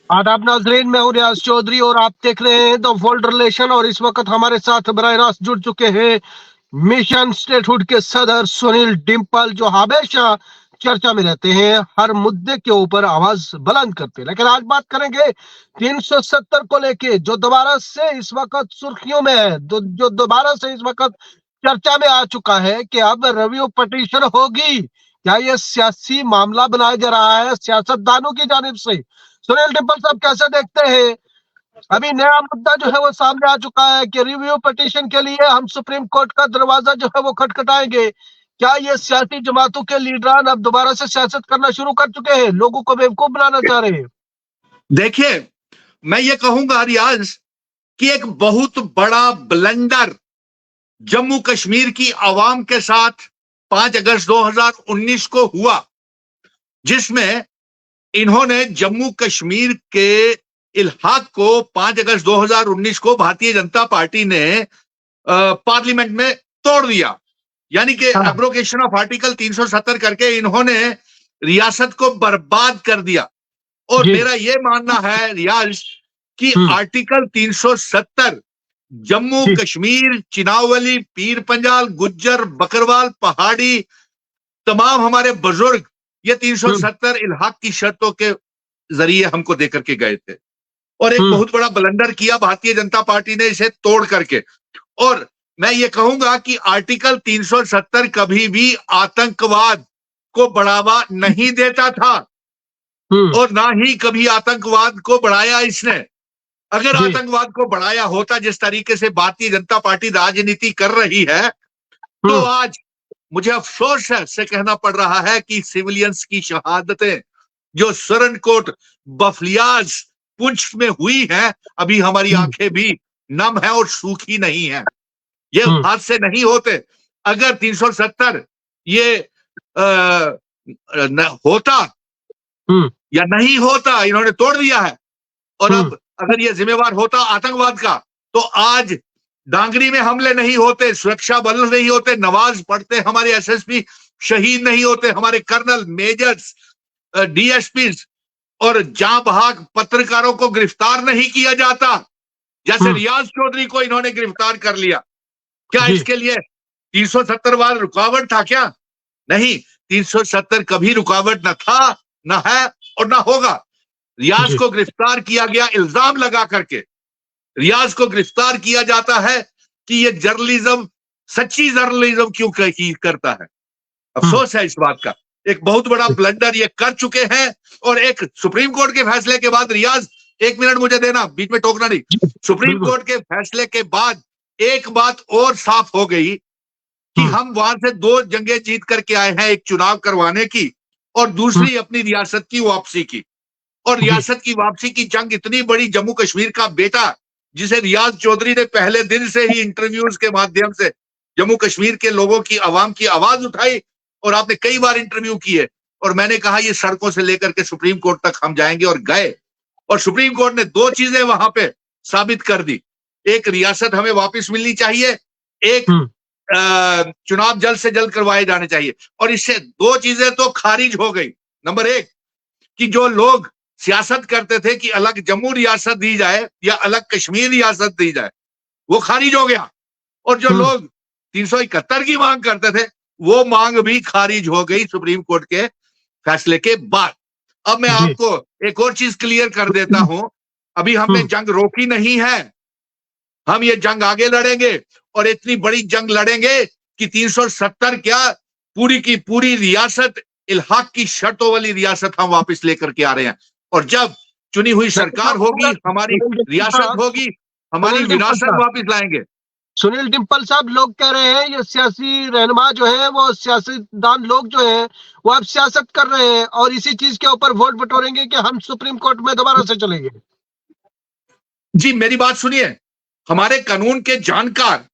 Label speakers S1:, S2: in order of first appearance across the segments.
S1: आदाब नाजरीन, मैं हूं रियाज चौधरी और आप देख रहे हैं द वर्ल्ड रिलेशन। और इस वक्त हमारे साथ बराह रास्त जुड़ चुके हैं मिशन स्टेटहुड के सदर सुनील डिम्पल, जो हमेशा चर्चा में रहते हैं, हर मुद्दे के ऊपर आवाज बुलंद करते हैं। लेकिन आज बात करेंगे 370 को लेके, जो दोबारा से इस वक्त सुर्खियों में है, जो दोबारा से इस वक्त चर्चा में आ चुका है कि अब रिव्यू पिटीशन होगी। क्या ये सियासी मामला बनाया जा रहा है सियासतदानों की जानिब से? सुनील डिम्पल साहब, कैसे देखते हैं? अभी नया मुद्दा जो है वो सामने आ चुका है कि रिव्यू पिटीशन के लिए हम सुप्रीम कोर्ट का दरवाजा जो है वो खटखटाएंगे। क्या ये सियासी जमातों के लीडरान अब दोबारा से सियासत करना शुरू कर चुके हैं, लोगों को बेवकूफ बनाना चाह रहे हैं?
S2: देखिए, मैं ये कहूंगा रियाज कि एक बहुत बड़ा ब्लंडर जम्मू कश्मीर की आवाम के साथ 5 अगस्त 2019 को हुआ, जिसमें इन्होंने जम्मू कश्मीर के इल्हाक को 5 अगस्त 2019 को भारतीय जनता पार्टी ने पार्लियामेंट में तोड़ दिया। यानी कि एब्रोगेशन ऑफ आर्टिकल 370 करके इन्होंने रियासत को बर्बाद कर दिया। और मेरा यह मानना है रियाज कि आर्टिकल 370 जम्मू कश्मीर, चिनावली, पीर पंजाल, गुज्जर, बकरवाल, पहाड़ी, तमाम हमारे बुजुर्ग ये 370 इल्हाक की शर्तों के जरिए हमको देकर के गए थे और एक बहुत बड़ा ब्लंडर किया भारतीय जनता पार्टी ने इसे तोड़ करके। और मैं ये कहूंगा कि आर्टिकल 370 कभी भी आतंकवाद को बढ़ावा नहीं देता था और ना ही कभी आतंकवाद को बढ़ाया इसने। अगर आतंकवाद को बढ़ाया होता जिस तरीके से भारतीय जनता पार्टी राजनीति कर रही है, तो आज मुझे अफसोस है से कहना पड़ रहा है कि सिविलियंस की शहादतें जो सुरनकोट, बफलियाज, पुंछ में हुई हैं, अभी हमारी आंखें भी नम है और सूखी नहीं है। ये हादसे नहीं होते अगर 370 ये होता या नहीं होता। इन्होंने तोड़ दिया है और अब अगर ये जिम्मेवार होता आतंकवाद का, तो आज डांगरी में हमले नहीं होते, सुरक्षा बल नहीं होते, नमाज पढ़ते हमारे एसएसपी शहीद नहीं होते, हमारे कर्नल, मेजर्स, डीएसपीज और जां बहाक पत्रकारों को गिरफ्तार नहीं किया जाता। जैसे रियाज चौधरी को इन्होंने गिरफ्तार कर लिया। क्या इसके लिए 370 बार रुकावट था क्या? नहीं, 370 कभी रुकावट न था, न है और न होगा। रियाज को गिरफ्तार किया गया इल्जाम लगा करके। रियाज को गिरफ्तार किया जाता है कि ये जर्नलिज्म, सच्ची जर्नलिज्म क्यों करता है। अफसोस है इस बात का। एक बहुत बड़ा ब्लंडर ये कर चुके हैं। और एक सुप्रीम कोर्ट के फैसले के बाद रियाज, 1 मिनट मुझे देना, बीच में टोकना नहीं। सुप्रीम कोर्ट के फैसले के बाद एक बात और साफ हो गई कि हम वहां से 2 जंगें जीत करके आए हैं, एक चुनाव करवाने की और दूसरी अपनी रियासत की वापसी की। और रियासत की वापसी की जंग इतनी बड़ी, जम्मू कश्मीर का बेटा जिसे रियाज चौधरी ने पहले दिन से ही इंटरव्यूज के माध्यम से जम्मू कश्मीर के लोगों की, आवाम की आवाज उठाई और आपने कई बार इंटरव्यू किए और मैंने कहा ये सड़कों से लेकर के सुप्रीम कोर्ट तक हम जाएंगे और गए। और सुप्रीम कोर्ट ने 2 चीजें वहां पे साबित कर दी। एक, रियासत हमें वापस मिलनी चाहिए, एक चुनाव जल्द से जल्द करवाए जाने चाहिए। और इससे 2 चीजें तो खारिज हो गई। नंबर 1 कि जो लोग सियासत करते थे कि अलग जम्मू रियासत दी जाए या अलग कश्मीर रियासत दी जाए, वो खारिज हो गया। और जो लोग 371 की मांग करते थे, वो मांग भी खारिज हो गई सुप्रीम कोर्ट के फैसले के बाद। अब मैं आपको एक और चीज क्लियर कर देता हूं। अभी हमने जंग रोकी नहीं है, हम ये जंग आगे लड़ेंगे और इतनी बड़ी जंग लड़ेंगे कि 370 क्या, पूरी की पूरी रियासत, इल्हाक की शर्तों वाली रियासत हम वापस लेकर के आ रहे हैं। और जब चुनी हुई सरकार होगी, हमारी रियासत होगी, हमारी विरासत वापस लाएंगे।
S1: सुनील डिम्पल साहब, लोग कह रहे हैं ये सियासी रहनुमा जो है, वो सियासतदान लोग जो है वो अब सियासत कर रहे हैं और इसी चीज के ऊपर वोट बटोरेंगे कि हम सुप्रीम कोर्ट में दोबारा से चलेंगे।
S2: जी, मेरी बात सुनिए। हमारे कानून के जानकार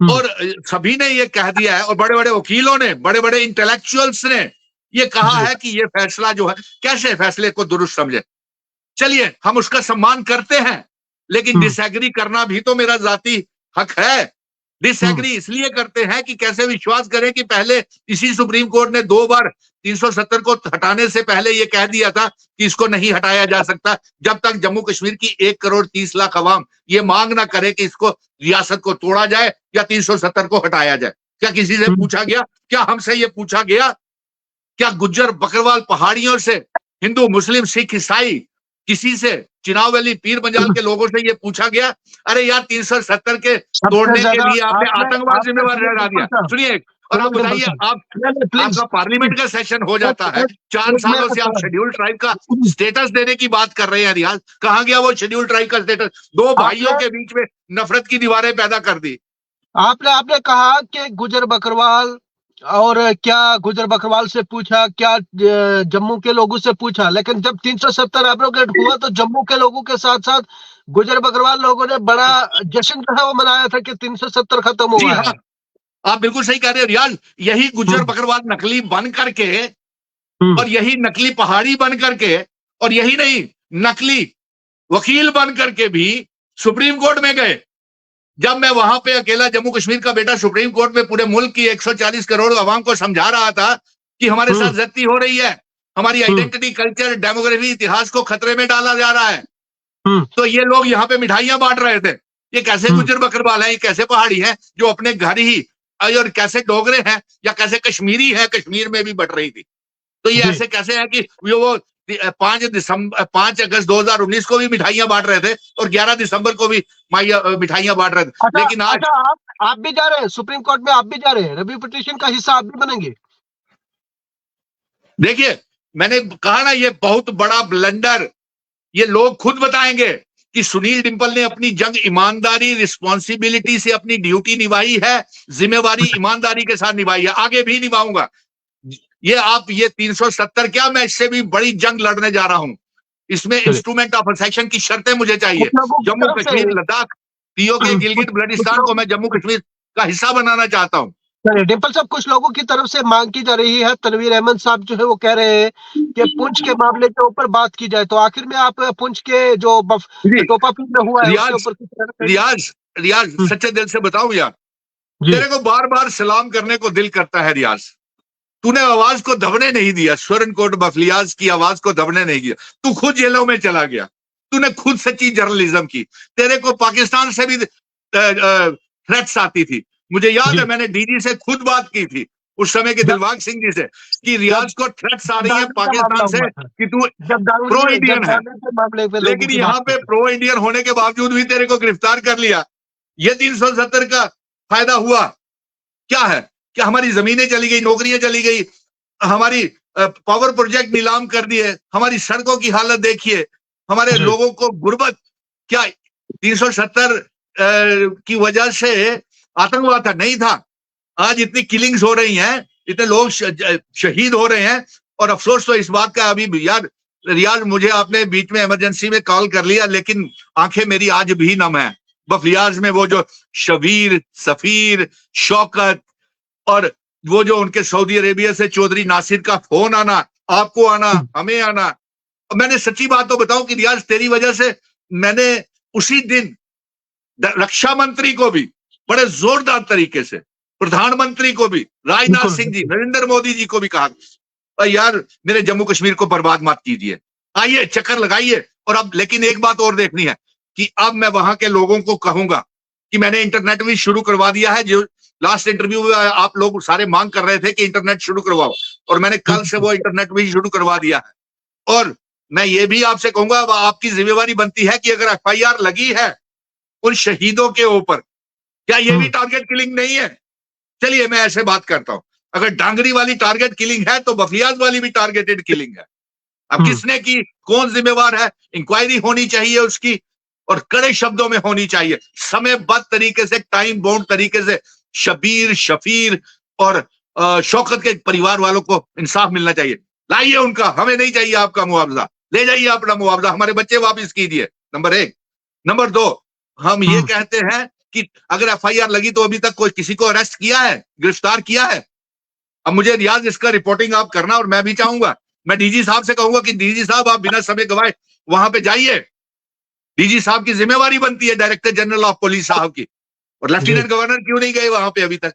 S2: और सभी ने ये कह दिया है और बड़े बड़े वकीलों ने, बड़े बड़े इंटेलेक्चुअल्स ने ये कहा है कि ये फैसला जो है, कैसे फैसले को दुरुस्त समझे। चलिए, हम उसका सम्मान करते हैं, लेकिन डिसएग्री करना भी तो मेरा जाती हक है। डिसएग्री इसलिए करते हैं कि कैसे विश्वास करें कि पहले इसी सुप्रीम कोर्ट ने 2 बार 370 को हटाने से पहले ये कह दिया था कि इसको नहीं हटाया जा सकता जब तक जम्मू कश्मीर की 1 करोड़ 30 लाख अवाम ये मांग ना करे कि इसको रियासत को तोड़ा जाए या 370 को हटाया जाए। क्या किसी से पूछा गया? क्या हमसे ये पूछा गया? क्या गुज्जर बकरवाल पहाड़ियों से, हिंदू मुस्लिम सिख ईसाई किसी से, चिनाव वैली पीर पंजाल के लोगों से ये पूछा गया? अरे यार 370 के तोड़ने के लिए आपने आतंकवाद जिम्मेवार ठहरा दिया। सुनिए, और आप बताइए, आपका पार्लियामेंट का सेशन हो जाता है, 4 सालों से आप शेड्यूल ट्राइब का स्टेटस देने की बात कर रहे हैं रियाज। कहां गया वो शेड्यूल ट्राइब का स्टेटस? 2 भाइयों के बीच में नफरत की दीवारें पैदा कर दी।
S1: आपने कहा कि गुजर बकरवाल, और क्या गुजर बकरवाल से पूछा, क्या जम्मू के लोगों से पूछा? लेकिन जब 370 एब्रोगेट हुआ तो जम्मू के लोगों के साथ साथ गुजर बकरवाल लोगों ने बड़ा जश्न जो है वो मनाया था कि 370 खत्म हुआ है।
S2: आप बिल्कुल सही कह रहे हैं रियाज। यही गुज्जर बकरवाल नकली बन करके और यही नकली पहाड़ी बन करके और यही नहीं नकली वकील बन करके भी सुप्रीम कोर्ट में गए। जब मैं वहां पे अकेला जम्मू कश्मीर का बेटा सुप्रीम कोर्ट में पूरे मुल्क की 140 करोड़ आवाम को समझा रहा था कि हमारे साथ ज्यादती हो रही है, हमारी आइडेंटिटी, कल्चर, डेमोग्राफी, इतिहास को खतरे में डाला जा रहा है, तो ये लोग यहाँ पे मिठाइयां बांट रहे थे। ये कैसे गुज्जर बकरवाल है, ये कैसे पहाड़ी है जो अपने घर ही, और कैसे डोगरे हैं या कैसे कश्मीरी है, कश्मीर में भी बट रही थी। तो ये ऐसे कैसे है कि वो 5 अगस्त 2019 को भी मिठाइयां बांट रहे थे और 11 दिसंबर को भी मिठाइयां बांट रहे थे। लेकिन आज
S1: आप भी जा रहे हैं सुप्रीम कोर्ट में, आप भी जा रहे हैं, रिव्यू पिटीशन का हिस्सा आप भी बनेंगे।
S2: देखिए, मैंने कहा ना, ये बहुत बड़ा ब्लंडर, ये लोग खुद बताएंगे कि सुनील डिंपल ने अपनी जंग ईमानदारी, रिस्पॉन्सिबिलिटी से अपनी ड्यूटी निभाई है, जिम्मेवारी ईमानदारी के साथ निभाई है, आगे भी निभाऊंगा। ये 370 क्या, मैं इससे भी बड़ी जंग लड़ने जा रहा हूं। इसमें इंस्ट्रूमेंट ऑफ असेशन की शर्तें मुझे चाहिए। जम्मू कश्मीर, लद्दाख, पीओके, गिलगित बल्टिस्तान को मैं जम्मू कश्मीर का हिस्सा बनाना चाहता हूं।
S1: डिंपल साहब, कुछ लोगों की तरफ से मांग की जा रही है, तनवीर अहमद साहब जो है वो कह रहे हैं कि पुंछ के मामले के ऊपर बात की जाए। तो आखिर में आप पुंछ के जो टोपापी में हुआ है उसके ऊपर
S2: रियाज सच्चे दिल से बताऊं यार, तेरे को बार बार सलाम करने को दिल करता है रियाज। तूने आवाज को दबने नहीं दिया, स्वर्ण कोट बफलियाज की आवाज को दबने नहीं दिया। तू खुद जेलों में चला गया, तूने खुद सच्ची जर्नलिज्म की। तेरे को पाकिस्तान से भी थ्रेट्स आती थी। मुझे याद है, मैंने डीजी से खुद बात की थी उस समय के दिलबाग सिंह जी से कि रियाज को थ्रेट्स आ रही है पाकिस्तान से कि तू प्रो इंडियन है, लेकिन यहाँ पे प्रो इंडियन होने के बावजूद भी तेरे को गिरफ्तार कर लिया। ये 370 का फायदा हुआ क्या है? क्या हमारी जमीनें चली गई, नौकरियां चली गई, हमारी पावर प्रोजेक्ट नीलाम कर दिए, हमारी सड़कों की हालत देखिए, हमारे लोगों को गुर्बत, क्या 370 की वजह से आतंकवाद था? नहीं था। आज इतनी किलिंग्स हो रही हैं, इतने लोग शहीद हो रहे हैं, और अफसोस तो इस बात का, अभी यार रियाज, मुझे आपने बीच में इमरजेंसी में कॉल कर लिया, लेकिन आंखें मेरी आज भी नम है। बफलियाज में वो जो शबीर, सफीर, शौकत और वो जो उनके सऊदी अरेबिया से चौधरी नासिर का फोन आना, आपको आना, हमें आना। मैंने सच्ची बात तो बताऊं कि रियाज, तेरी वजह से मैंने उसी दिन रक्षा मंत्री को भी बड़े जोरदार तरीके से, प्रधानमंत्री को भी, राजनाथ सिंह जी, नरेंद्र मोदी जी को भी कहा, यार मेरे जम्मू कश्मीर को बर्बाद मत कीजिए, आइए चक्कर लगाइए। और अब लेकिन एक बात और देखनी है कि अब मैं वहां के लोगों को कहूंगा कि मैंने इंटरनेट भी शुरू करवा दिया है। जो लास्ट इंटरव्यू में आप लोग सारे मांग कर रहे थे कि इंटरनेट शुरू करवाओ, और मैंने कल से वो इंटरनेट भी शुरू करवा दिया है। और मैं ये भी आपसे कहूंगा, आपकी जिम्मेवारी बनती है कि अगर FIR लगी है उन शहीदों के ऊपर, क्या ये भी टारगेट किलिंग नहीं है? चलिए मैं ऐसे बात करता हूं, अगर डांगरी वाली टारगेट किलिंग है तो बफलियाज वाली भी टारगेटेड किलिंग है। अब किसने की, कौन जिम्मेवार है? इंक्वायरी होनी चाहिए उसकी, और कड़े शब्दों में होनी चाहिए, समयबद्ध तरीके से, टाइम बाउंड तरीके से। शबीर, शफीर और शौकत के परिवार वालों को इंसाफ मिलना चाहिए। लाइए उनका, हमें नहीं चाहिए आपका मुआवजा, ले जाइए अपना मुआवजा, हमारे बच्चे वापस कीजिए, नंबर 1। नंबर 2, हम ये कहते हैं कि अगर FIR लगी तो अभी तक कोई किसी को अरेस्ट किया है, गिरफ्तार किया है? अब मुझे रियाज इसका रिपोर्टिंग आप करना, और मैं भी चाहूंगा, मैं डीजी साहब से कहूंगा कि डीजी साहब आप बिना समय गवाए वहां पे जाइए। डीजी साहब की जिम्मेवारी बनती है, डायरेक्टर जनरल ऑफ पुलिस साहब की, और लेफ्टिनेंट गवर्नर क्यों नहीं गए वहां पे अभी तक?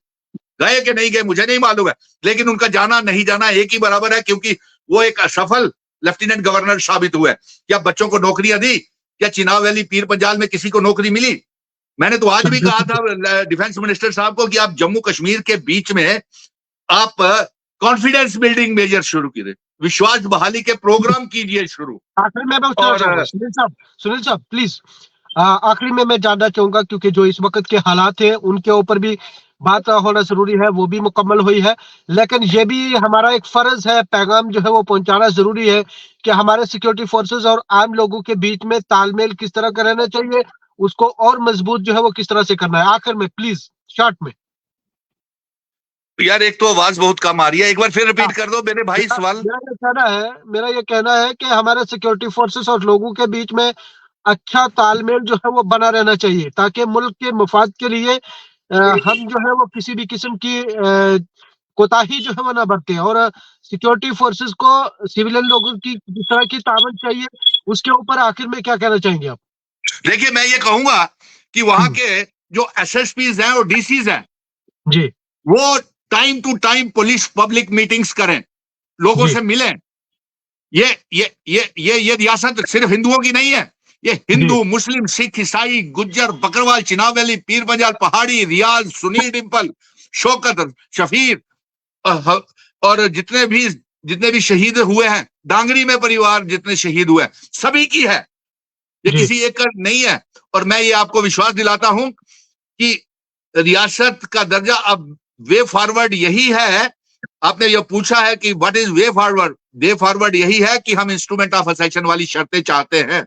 S2: गए कि नहीं गए मुझे नहीं मालूम है, लेकिन उनका जाना नहीं जाना एक ही बराबर है, क्योंकि वो एक असफल लेफ्टिनेंट गवर्नर साबित हुए। क्या बच्चों को नौकरियां दी? क्या चिनाब वैली पीर पंजाल में किसी को नौकरी मिली? मैंने तो आज भी कहा था डिफेंस मिनिस्टर साहब को कि आप जम्मू कश्मीर के बीच में आप कॉन्फिडेंस बिल्डिंग मेजर शुरू कीजिए, विश्वास बहाली के प्रोग्राम कीजिए शुरू।
S1: आखिर में मैं पूछना चाहूंगा सुनील साहब प्लीज, आखिरी में मैं जानना चाहूंगा, क्योंकि जो इस वक्त के हालात है उनके ऊपर भी बात होना जरूरी है, वो भी मुकम्मल हुई है, लेकिन ये भी हमारा एक फर्ज है, पैगाम जो है वो पहुंचाना जरूरी है कि हमारे सिक्योरिटी फोर्सेस और आम लोगों के बीच में तालमेल किस तरह का रहना चाहिए, उसको और मजबूत जो है वो किस तरह से करना है। आखिर में प्लीज शॉर्ट में।
S2: यार एक तो आवाज बहुत कम आ रही है, एक बार फिर रिपीट कर दो मेरे भाई सवाल।
S1: मेरा ये कहना है कि हमारे सिक्योरिटी फोर्सेस और लोगों के बीच में अच्छा तालमेल जो है वो बना रहना चाहिए, ताकि मुल्क के मफाद के लिए हम जो है वो किसी भी किस्म की कोताही जो है वो ना बरते, और सिक्योरिटी फोर्सेस को सिविलियन लोगों की जिस तरह की ताबत चाहिए उसके ऊपर आखिर में क्या कहना चाहेंगे आप?
S2: देखिए मैं ये कहूंगा कि वहां के जो एसएसपीज हैं और डीसीज हैं
S1: जी,
S2: वो time to time police public meetings करें, लोगों से मिलें। ये रियासत सिर्फ हिंदुओं की नहीं है, ये हिंदू मुस्लिम सिख ईसाई गुज्जर बकरवाल चिनाब वैली पीर पंजाल पहाड़ी रियाज सुनील डिंपल शौकत शफीर और जितने भी शहीद हुए हैं, डांगरी में परिवार जितने शहीद हुए सभी की है, ये किसी एक का नहीं है। और मैं ये आपको विश्वास दिलाता हूं कि रियासत का दर्जा अब वे फॉरवर्ड यही है। आपने ये पूछा है कि व्हाट इज वे फॉरवर्ड यही है कि हम इंस्ट्रूमेंट ऑफ असेशन वाली शर्तें चाहते हैं।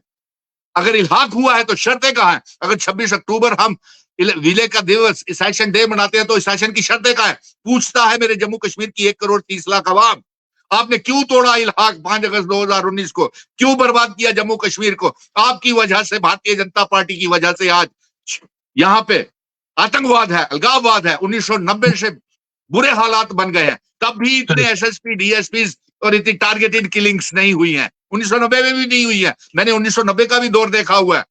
S2: अगर इल्हाक हुआ है तो शर्तें कहां हैं? अगर 26 अक्टूबर हम विलय का दिवस असेशन डे मनाते हैं तो असेशन की शर्तें कहां है? पूछता है मेरे जम्मू कश्मीर की 1,30,00,000 आवाम। आपने क्यों तोड़ा इल्हाक 5 अगस्त 2019 को? क्यों बर्बाद किया जम्मू कश्मीर को? आपकी वजह से, भारतीय जनता पार्टी की वजह से आज यहां पे आतंकवाद है, अलगाववाद है। 1990 से बुरे हालात बन गए हैं, तब भी इतने एसएसपी डीएसपी और इतनी टारगेटेड किलिंग्स नहीं हुई हैं। 1990 में भी नहीं हुई है, मैंने 1990 का भी दौर देखा हुआ है,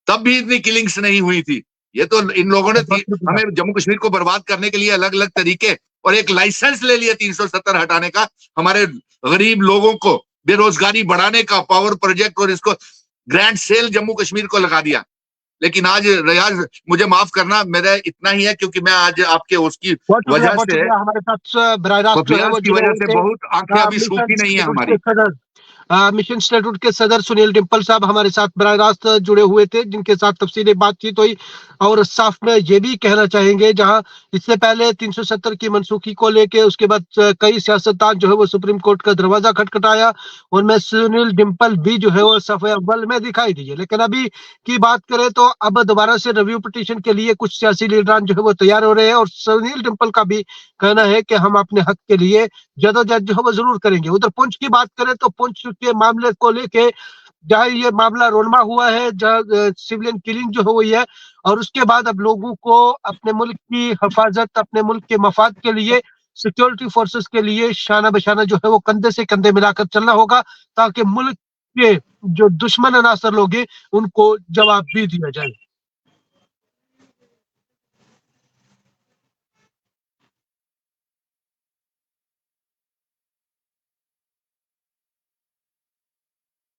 S2: तब भी इतनी किलिंग्स नहीं हुई थी। ये तो इन लोगों ने हमें जम्मू कश्मीर को बर्बाद करने के लिए अलग अलग तरीके और एक लाइसेंस ले लिया 370 हटाने का, हमारे गरीब लोगों को बेरोजगारी बढ़ाने का पावर प्रोजेक्ट, और इसको ग्रैंड सेल जम्मू कश्मीर को लगा दिया। लेकिन आज रियाज मुझे माफ करना, मेरा इतना ही है क्योंकि मैं आज आपके उसकी वजह से
S1: हमारे साथ
S2: की वजह से बहुत आंखें अभी सूखी नहीं है हमारी।
S1: मिशन इंस्टीट्यूट के सदर सुनील डिंपल साहब हमारे साथ बराह रास्त जुड़े हुए थे, जिनके साथ तफसीली बातचीत हुई। और साफ में ये भी कहना चाहेंगे, जहां इससे पहले 370 की मनसूखी को लेके उसके बाद कई सियासतदान जो है वो सुप्रीम कोर्ट का दरवाजा खटखटाया, उनमें सुनील डिंपल भी जो है वो सफ़े अव्वल में दिखाई दिए। लेकिन अभी की बात करें तो अब दोबारा से रिव्यू पिटीशन के लिए कुछ सियासी लीडरान जो है वो तैयार हो रहे हैं, और सुनील डिंपल का भी कहना है कि हम अपने हक के लिए जदोजहद जो है वो जरूर करेंगे। उधर पुंछ की बात करें तो पुंछ के मामले को लेके जहाँ ये मामला रोनमा हुआ है, जहाँ सिविलियन किलिंग जो हुई है, और उसके बाद अब लोगों को अपने मुल्क की हिफाजत, अपने मुल्क के मफाद के लिए सिक्योरिटी फोर्सेस के लिए शाना बशाना जो है वो कंधे से कंधे मिलाकर चलना होगा, ताकि मुल्क के जो दुश्मन अनासर लोग हैं उनको जवाब भी दिया जाए।